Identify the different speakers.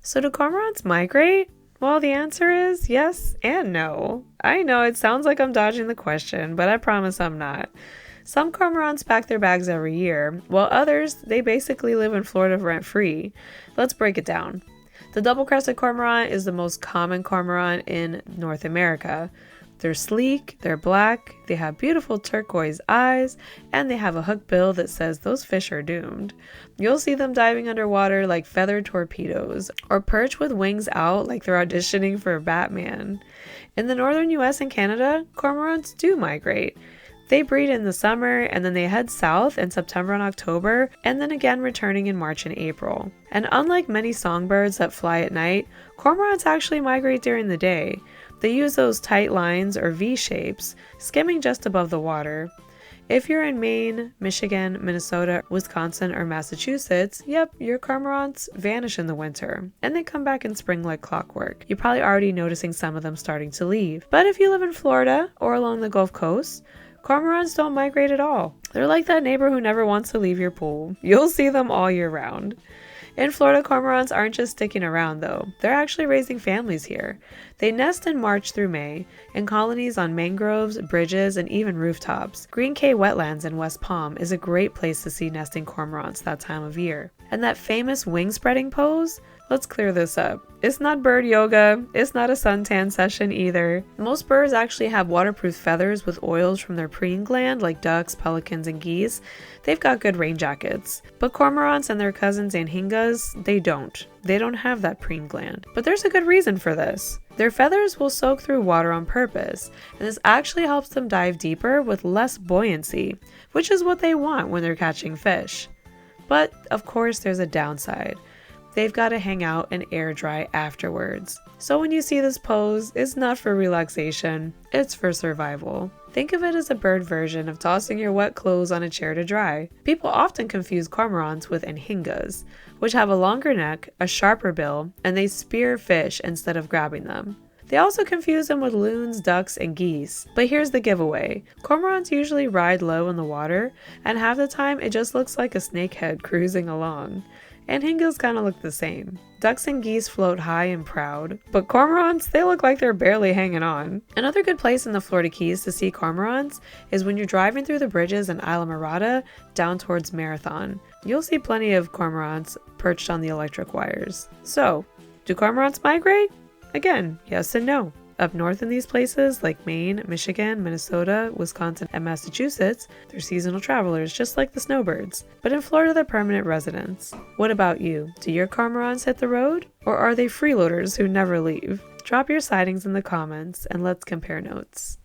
Speaker 1: So do cormorants migrate? Well, the answer is yes and no. I know it sounds like I'm dodging the question, but I promise I'm not. Some cormorants pack their bags every year, while others, they basically live in Florida rent-free. Let's break it down. The double-crested cormorant is the most common cormorant in North America. They're sleek, they're black, they have beautiful turquoise eyes, and they have a hooked bill that says those fish are doomed. You'll see them diving underwater like feathered torpedoes, or perch with wings out like they're auditioning for Batman. In the northern US and Canada, cormorants do migrate. They breed in the summer, and then they head south in September and October, and then again returning in March and April. And unlike many songbirds that fly at night, cormorants actually migrate during the day. They use those tight lines or V shapes, skimming just above the water. If you're in Maine, Michigan, Minnesota, Wisconsin, or Massachusetts, yep, your cormorants vanish in the winter, and they come back in spring like clockwork. You're probably already noticing some of them starting to leave. But if you live in Florida or along the Gulf Coast, cormorants don't migrate at all. They're like that neighbor who never wants to leave your pool. You'll see them all year round. In Florida, cormorants aren't just sticking around though. They're actually raising families here. They nest in March through May, in colonies on mangroves, bridges, and even rooftops. Green Cay Wetlands in West Palm is a great place to see nesting cormorants that time of year. And that famous wing spreading pose? Let's clear this up. It's not bird yoga, it's not a suntan session either. Most birds actually have waterproof feathers with oils from their preen gland like ducks, pelicans, and geese. They've got good rain jackets. But cormorants and their cousins anhingas, they don't. They don't have that preen gland. But there's a good reason for this. Their feathers will soak through water on purpose, and this actually helps them dive deeper with less buoyancy, which is what they want when they're catching fish. But of course there's a downside. They've got to hang out and air dry afterwards. So when you see this pose, it's not for relaxation, it's for survival. Think of it as a bird version of tossing your wet clothes on a chair to dry. People often confuse cormorants with anhingas, which have a longer neck, a sharper bill, and they spear fish instead of grabbing them. They also confuse them with loons, ducks, and geese. But here's the giveaway. Cormorants usually ride low in the water, and half the time it just looks like a snakehead cruising along. Anhingas kind of look the same. Ducks and geese float high and proud, but cormorants, they look like they're barely hanging on. Another good place in the Florida Keys to see cormorants is when you're driving through the bridges in Islamorada down towards Marathon. You'll see plenty of cormorants perched on the electric wires. So, do cormorants migrate? Again, yes and no. Up north in these places like Maine, Michigan, Minnesota, Wisconsin, and Massachusetts, they're seasonal travelers just like the snowbirds. But in Florida, they're permanent residents. What about you? Do your cormorants hit the road? Or are they freeloaders who never leave? Drop your sightings in the comments and let's compare notes.